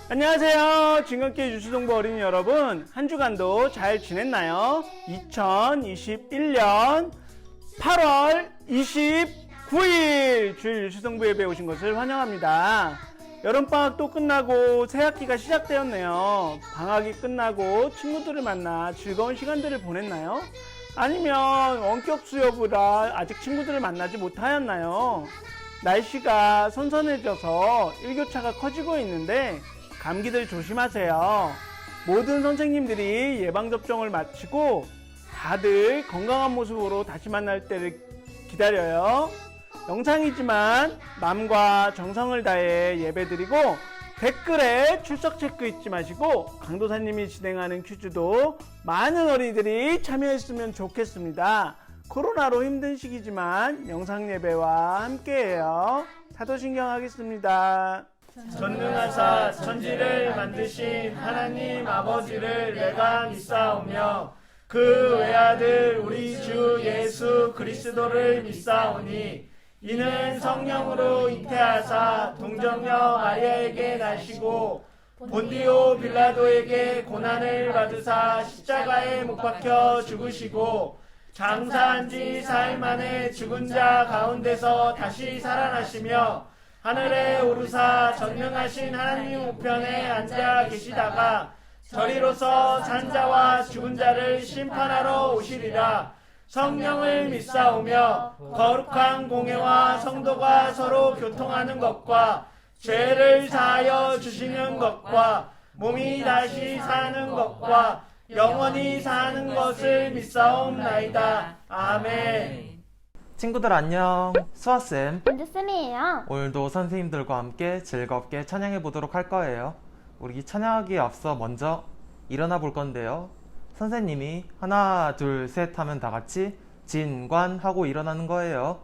안녕하세요. 진건기 유수동부 어린이 여러분, 한 주간도 잘 지냈나요? 2021년 8월 29일 주일 유수동부 예배에 오신 것을 환영합니다. 여름방학도 끝나고 새학기가 시작되었네요. 방학이 끝나고 친구들을 만나 즐거운 시간들을 보냈나요? 아니면 원격 수업이라 아직 친구들을 만나지 못하였나요? 날씨가 선선해져서 일교차가 커지고 있는데 감기들 조심하세요. 모든 선생님들이 예방접종을 마치고 다들 건강한 모습으로 다시 만날 때를 기다려요. 영상이지만 마음과 정성을 다해 예배드리고 댓글에 출석 체크 잊지 마시고 강도사님이 진행하는 퀴즈도 많은 어린이들이 참여했으면 좋겠습니다. 코로나로 힘든 시기지만 영상 예배와 함께해요. 사도신경 하겠습니다. 전능하사 천지를 만드신 하나님 아버지를 내가 믿사오며 그 외아들 우리 주 예수 그리스도를 믿사오니 이는 성령으로 잉태하사 동정녀 마리아에게 나시고 본디오 빌라도에게 고난을 받으사 십자가에 못 박혀 죽으시고 장사한 지 4일 만에 죽은 자 가운데서 다시 살아나시며 하늘에 오르사 전능하신 하나님 우편에 앉아 계시다가 저리로서 산 자와 죽은 자를 심판하러 오시리라. 성령을 믿사오며 거룩한 공회와 성도가 서로 교통하는 것과 죄를 사하여 주시는 것과 몸이 다시 사는 것과 영원히 사는 것을 믿사옵나이다. 아멘. 친구들 안녕. 수아쌤, 은주쌤이에요. 오늘도 선생님들과 함께 즐겁게 찬양해 보도록 할 거예요. 우리 찬양하기에 앞서 먼저 일어나 볼 건데요. 선생님이 하나 둘 셋 하면 다 같이 진관하고 일어나는 거예요.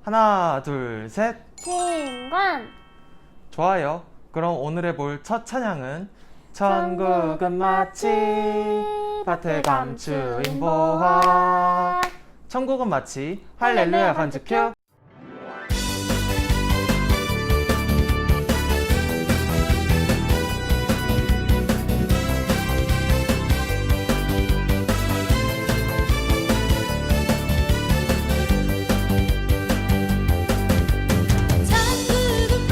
하나 둘 셋. 진관. 좋아요. 그럼 오늘 해볼 첫 찬양은 천국은 마치 밭에 감추인 보화. 천국은 마치 할렐루야 반주큐. 천국은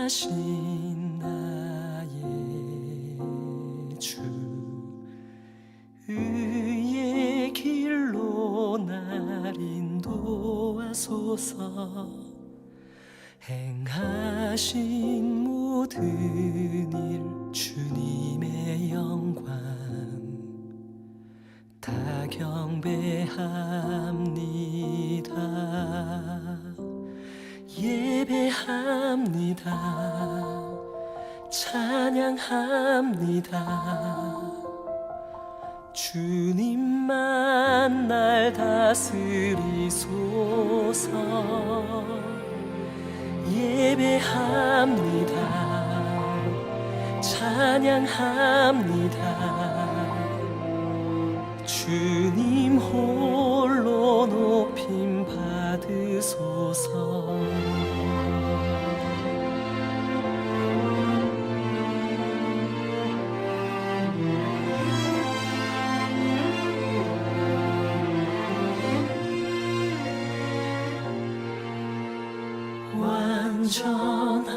행하신 나의 주 의의 길로 날 인도하소서. 행하신 모든 일 주님의 영광 다 경배합니다. 예배합니다. 찬양합니다. 주님만 날 다스리소서. 예배합니다. 찬양합니다. 주님 홀로 높임 받으소서.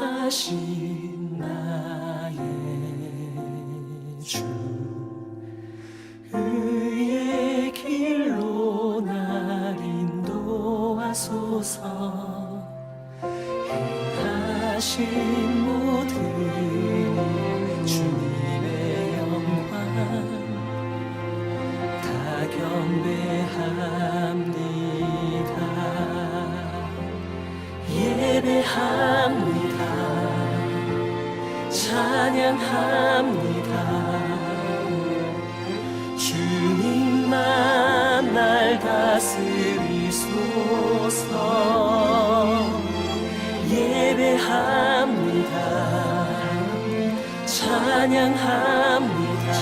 완전하신 나의 주 의의 길로 날 인도하소서. 행하신 모든 주님의 영광 다 경배합니다. 예배합니다. 찬양합니다. 주님만 날 다스리소서. 예배합니다. 찬양합니다.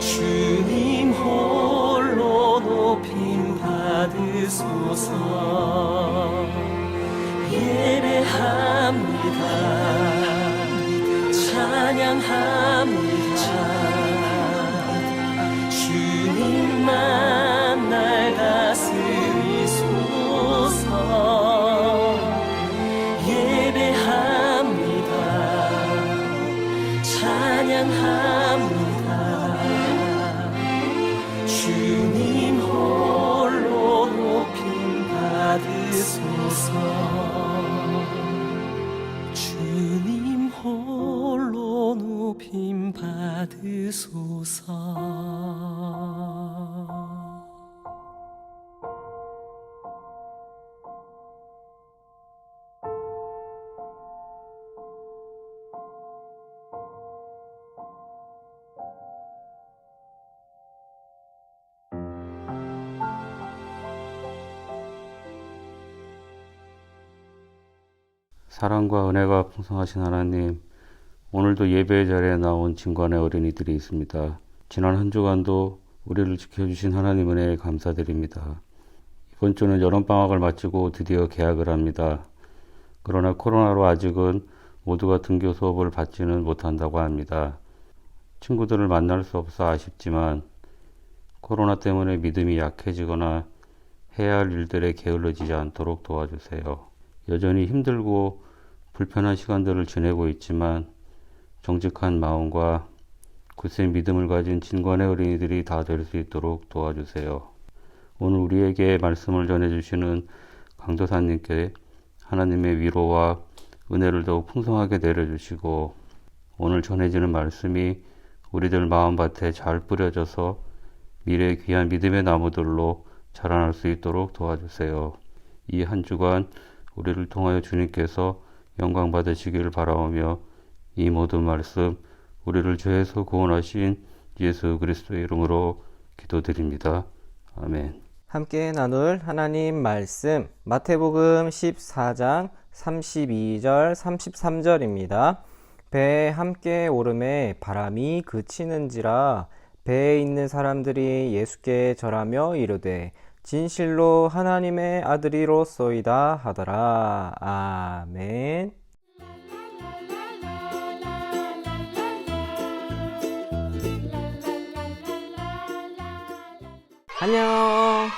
주님 홀로 높임 받으소서. 예배합니다. 찬양합니다. 주님만 날 다스리소서. 예배합니다. 찬양합니다. 주님 홀로 높임 받으소서. 주님 홀로 높임 받으소서. 사랑과 은혜가 풍성하신 하나님, 오늘도 예배의 자리에 나온 진관의 어린이들이 있습니다. 지난 한 주간도 우리를 지켜주신 하나님 은혜에 감사드립니다. 이번 주는 여름방학을 마치고 드디어 개학을 합니다. 그러나 코로나로 아직은 모두가 등교 수업을 받지는 못한다고 합니다. 친구들을 만날 수 없어 아쉽지만 코로나 때문에 믿음이 약해지거나 해야 할 일들에 게을러지지 않도록 도와주세요. 여전히 힘들고 불편한 시간들을 지내고 있지만 정직한 마음과 굳센 믿음을 가진 진관의 어린이들이 다 될 수 있도록 도와주세요. 오늘 우리에게 말씀을 전해주시는 강도사님께 하나님의 위로와 은혜를 더욱 풍성하게 내려주시고 오늘 전해지는 말씀이 우리들 마음밭에 잘 뿌려져서 미래의 귀한 믿음의 나무들로 자라날 수 있도록 도와주세요. 이 한 주간 우리를 통하여 주님께서 영광 받으시기를 바라오며 이 모든 말씀 우리를 죄에서 구원하신 예수 그리스도의 이름으로 기도드립니다. 아멘. 함께 나눌 하나님 말씀 마태복음 14장 32절 33절입니다. 배에 함께 오름에 바람이 그치는지라 배에 있는 사람들이 예수께 절하며 이르되 진실로 하나님의 아들이로소이다 하더라. 아멘. 안녕.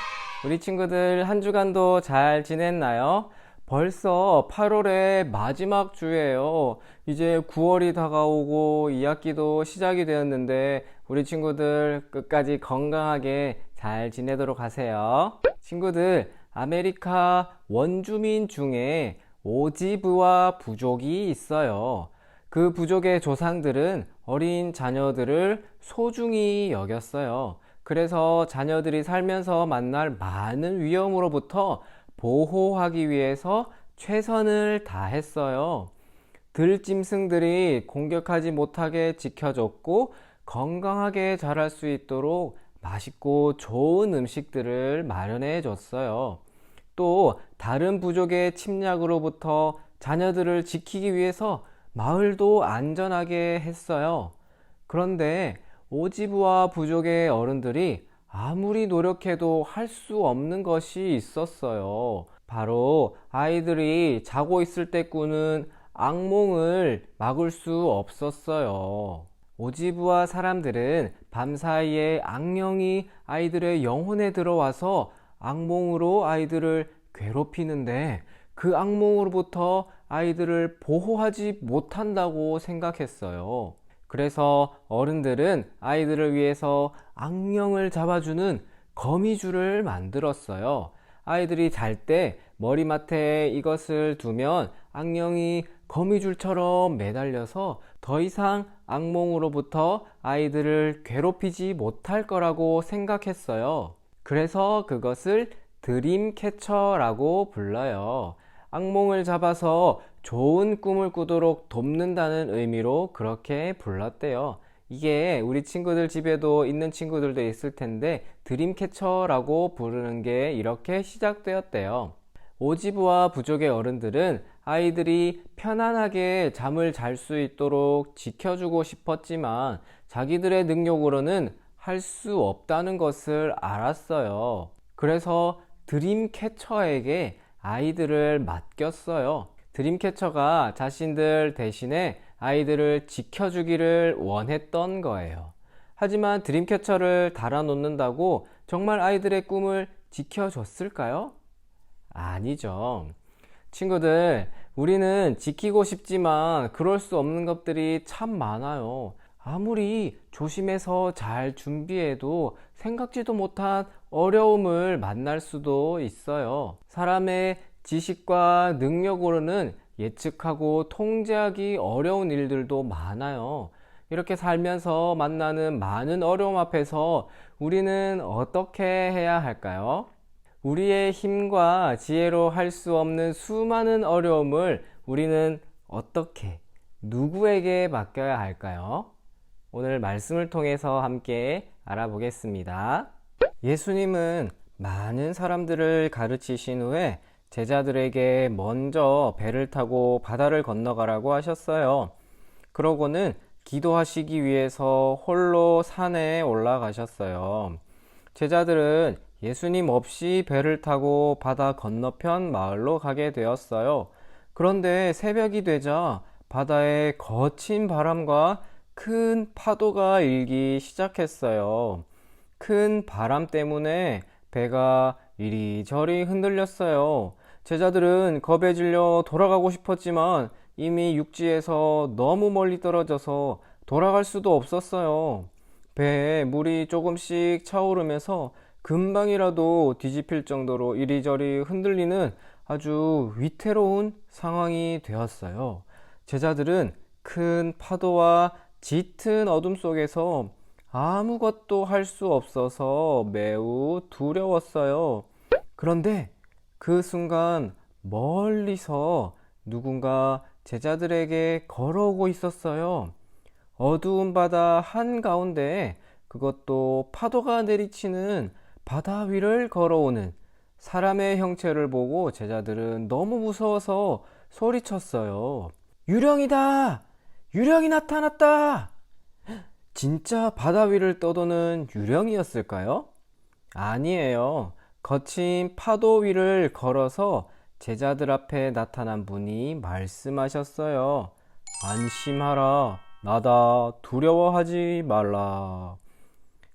우리 친구들 한 주간도 잘 지냈나요? 벌써 8월의 마지막 주예요. 이제 9월이 다가오고 2학기도 시작이 되었는데 우리 친구들 끝까지 건강하게 잘 지내도록 하세요. 친구들, 아메리카 원주민 중에 오지브와 부족이 있어요. 그 부족의 조상들은 어린 자녀들을 소중히 여겼어요. 그래서 자녀들이 살면서 만날 많은 위험으로부터 보호하기 위해서 최선을 다했어요. 들짐승들이 공격하지 못하게 지켜줬고 건강하게 자랄 수 있도록 맛있고 좋은 음식들을 마련해 줬어요. 또 다른 부족의 침략으로부터 자녀들을 지키기 위해서 마을도 안전하게 했어요. 그런데 오지브와 부족의 어른들이 아무리 노력해도 할 수 없는 것이 있었어요. 바로 아이들이 자고 있을 때 꾸는 악몽을 막을 수 없었어요. 오지브와 사람들은 밤사이에 악령이 아이들의 영혼에 들어와서 악몽으로 아이들을 괴롭히는데 그 악몽으로부터 아이들을 보호하지 못한다고 생각했어요. 그래서 어른들은 아이들을 위해서 악령을 잡아주는 거미줄을 만들었어요. 아이들이 잘 때 머리맡에 이것을 두면 악령이 거미줄처럼 매달려서 더 이상 악몽으로부터 아이들을 괴롭히지 못할 거라고 생각했어요. 그래서 그것을 드림캐쳐라고 불러요. 악몽을 잡아서 좋은 꿈을 꾸도록 돕는다는 의미로 그렇게 불렀대요. 이게 우리 친구들 집에도 있는 친구들도 있을 텐데 드림캐쳐라고 부르는 게 이렇게 시작되었대요. 오지브와 부족의 어른들은 아이들이 편안하게 잠을 잘 수 있도록 지켜주고 싶었지만 자기들의 능력으로는 할 수 없다는 것을 알았어요. 그래서 드림캐쳐에게 아이들을 맡겼어요. 드림캐쳐가 자신들 대신에 아이들을 지켜주기를 원했던 거예요. 하지만 드림캐쳐를 달아놓는다고 정말 아이들의 꿈을 지켜줬을까요? 아니죠. 친구들, 우리는 지키고 싶지만 그럴 수 없는 것들이 참 많아요. 아무리 조심해서 잘 준비해도 생각지도 못한 어려움을 만날 수도 있어요. 사람의 지식과 능력으로는 예측하고 통제하기 어려운 일들도 많아요. 이렇게 살면서 만나는 많은 어려움 앞에서 우리는 어떻게 해야 할까요? 우리의 힘과 지혜로 할 수 없는 수많은 어려움을 우리는 어떻게, 누구에게 맡겨야 할까요? 오늘 말씀을 통해서 함께 알아보겠습니다. 예수님은 많은 사람들을 가르치신 후에 제자들에게 먼저 배를 타고 바다를 건너가라고 하셨어요. 그러고는 기도하시기 위해서 홀로 산에 올라가셨어요. 제자들은 예수님 없이 배를 타고 바다 건너편 마을로 가게 되었어요. 그런데 새벽이 되자 바다에 거친 바람과 큰 파도가 일기 시작했어요. 큰 바람 때문에 배가 이리저리 흔들렸어요. 제자들은 겁에 질려 돌아가고 싶었지만 이미 육지에서 너무 멀리 떨어져서 돌아갈 수도 없었어요. 배에 물이 조금씩 차오르면서 금방이라도 뒤집힐 정도로 이리저리 흔들리는 아주 위태로운 상황이 되었어요. 제자들은 큰 파도와 짙은 어둠 속에서 아무것도 할 수 없어서 매우 두려웠어요. 그런데 그 순간 멀리서 누군가 제자들에게 걸어오고 있었어요. 어두운 바다 한가운데 그것도 파도가 내리치는 바다 위를 걸어오는 사람의 형체를 보고 제자들은 너무 무서워서 소리쳤어요. 유령이다! 유령이 나타났다! 진짜 바다 위를 떠도는 유령이었을까요? 아니에요. 거친 파도 위를 걸어서 제자들 앞에 나타난 분이 말씀하셨어요. 안심하라. 나다. 두려워하지 말라.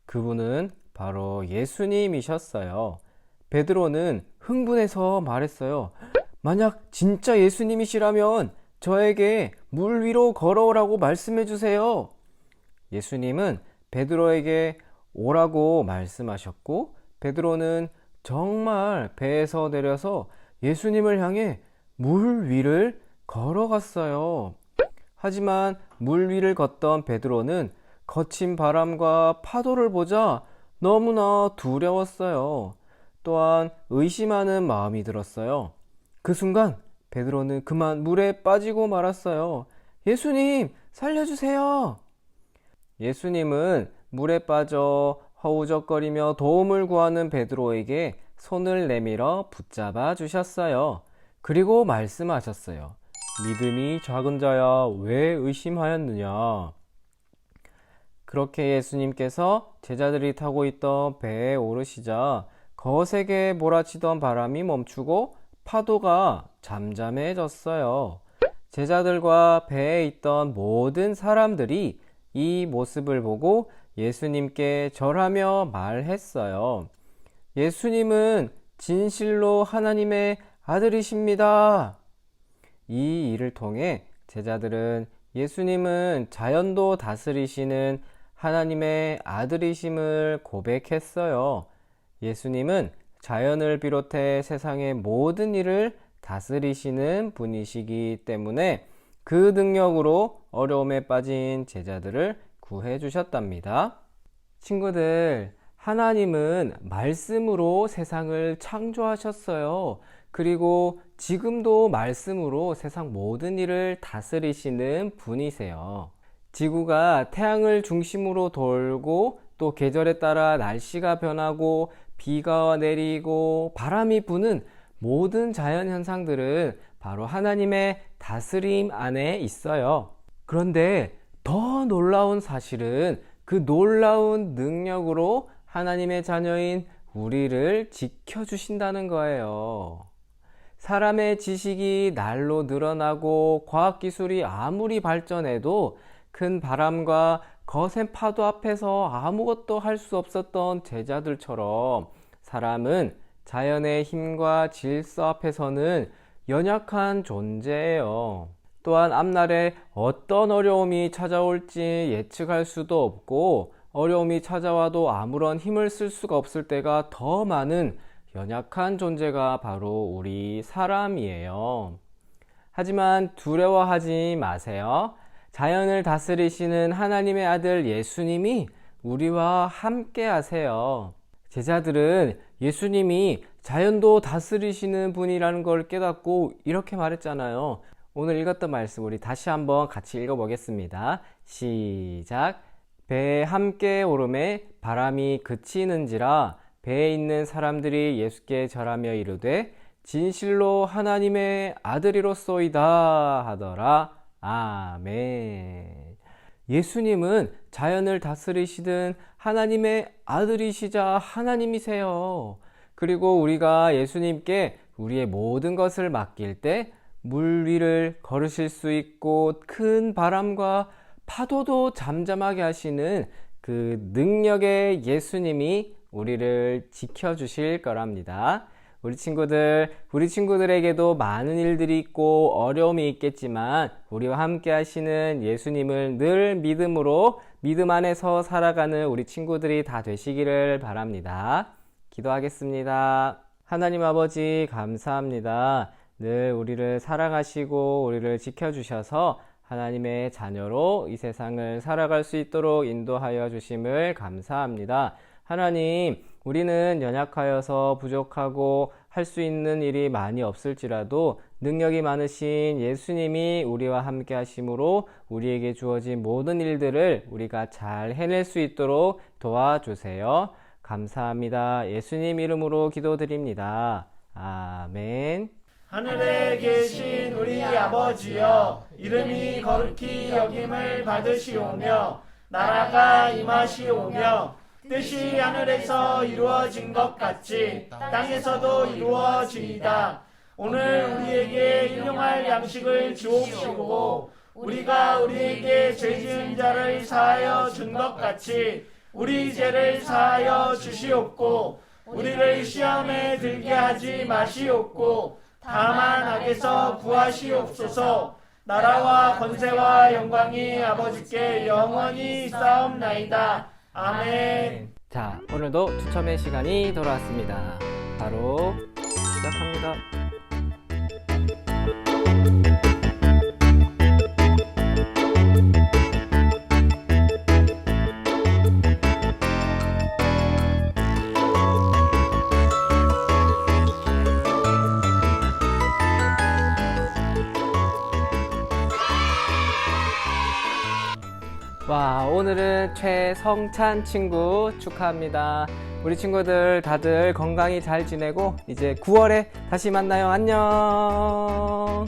그분은 바로 예수님이셨어요. 베드로는 흥분해서 말했어요. 만약 진짜 예수님이시라면 저에게 물 위로 걸어오라고 말씀해 주세요. 예수님은 베드로에게 오라고 말씀하셨고 베드로는 정말 배에서 내려서 예수님을 향해 물 위를 걸어갔어요. 하지만 물 위를 걷던 베드로는 거친 바람과 파도를 보자 너무나 두려웠어요. 또한 의심하는 마음이 들었어요. 그 순간 베드로는 그만 물에 빠지고 말았어요. 예수님, 살려주세요. 예수님은 물에 빠져 허우적거리며 도움을 구하는 베드로에게 손을 내밀어 붙잡아 주셨어요. 그리고 말씀하셨어요. 믿음이 작은 자야, 왜 의심하였느냐? 그렇게 예수님께서 제자들이 타고 있던 배에 오르시자 거세게 몰아치던 바람이 멈추고 파도가 잠잠해졌어요. 제자들과 배에 있던 모든 사람들이 이 모습을 보고 예수님께 절하며 말했어요. 예수님은 진실로 하나님의 아들이십니다. 이 일을 통해 제자들은 예수님은 자연도 다스리시는 하나님의 아들이심을 고백했어요. 예수님은 자연을 비롯해 세상의 모든 일을 다스리시는 분이시기 때문에 그 능력으로 어려움에 빠진 제자들을 구해 주셨답니다. 친구들, 하나님은 말씀으로 세상을 창조하셨어요. 그리고 지금도 말씀으로 세상 모든 일을 다스리시는 분이세요. 지구가 태양을 중심으로 돌고 또 계절에 따라 날씨가 변하고 비가 내리고 바람이 부는 모든 자연 현상들은 바로 하나님의 다스림 안에 있어요. 그런데 더 놀라운 사실은 그 놀라운 능력으로 하나님의 자녀인 우리를 지켜주신다는 거예요. 사람의 지식이 날로 늘어나고 과학기술이 아무리 발전해도 큰 바람과 거센 파도 앞에서 아무것도 할 수 없었던 제자들처럼 사람은 자연의 힘과 질서 앞에서는 연약한 존재예요. 또한 앞날에 어떤 어려움이 찾아올지 예측할 수도 없고 어려움이 찾아와도 아무런 힘을 쓸 수가 없을 때가 더 많은 연약한 존재가 바로 우리 사람이에요. 하지만 두려워하지 마세요. 자연을 다스리시는 하나님의 아들 예수님이 우리와 함께 하세요. 제자들은 예수님이 자연도 다스리시는 분이라는 걸 깨닫고 이렇게 말했잖아요. 오늘 읽었던 말씀 우리 다시 한번 같이 읽어보겠습니다. 시작. 배에 함께 오름에 바람이 그치는지라 배에 있는 사람들이 예수께 절하며 이르되 진실로 하나님의 아들이로소이다 하더라. 아멘. 예수님은 자연을 다스리시던 하나님의 아들이시자 하나님이세요. 그리고 우리가 예수님께 우리의 모든 것을 맡길 때 물 위를 걸으실 수 있고 큰 바람과 파도도 잠잠하게 하시는 그 능력의 예수님이 우리를 지켜주실 거랍니다. 우리 친구들에게도 많은 일들이 있고 어려움이 있겠지만 우리와 함께 하시는 예수님을 늘 믿음으로 믿음 안에서 살아가는 우리 친구들이 다 되시기를 바랍니다. 기도하겠습니다. 하나님 아버지 감사합니다. 늘 우리를 사랑하시고 우리를 지켜주셔서 하나님의 자녀로 이 세상을 살아갈 수 있도록 인도하여 주심을 감사합니다. 하나님, 우리는 연약하여서 부족하고 할 수 있는 일이 많이 없을지라도 능력이 많으신 예수님이 우리와 함께 하심으로 우리에게 주어진 모든 일들을 우리가 잘 해낼 수 있도록 도와주세요. 감사합니다. 예수님 이름으로 기도드립니다. 아멘. 하늘에 계신 우리 아버지여, 이름이 거룩히 여김을 받으시오며 나라가 임하시오며 뜻이 하늘에서 이루어진 것 같이 땅에서도 이루어지이다. 오늘 우리에게 일용할 양식을 주옵시고 우리가 우리에게 죄 지은 자를 사하여 준 것 같이 우리 죄를 사하여 주시옵고 우리를 시험에 들게 하지 마시옵고 다만 악에서 구하시옵소서. 나라와 권세와 영광이 아버지께 영원히 있사옵나이다. 아멘. 자, 오늘도 추첨의 시간이 돌아왔습니다. 바로 시작합니다. 와, 오늘은 최성찬 친구 축하합니다. 우리 친구들 다들 건강히 잘 지내고 이제 9월에 다시 만나요. 안녕.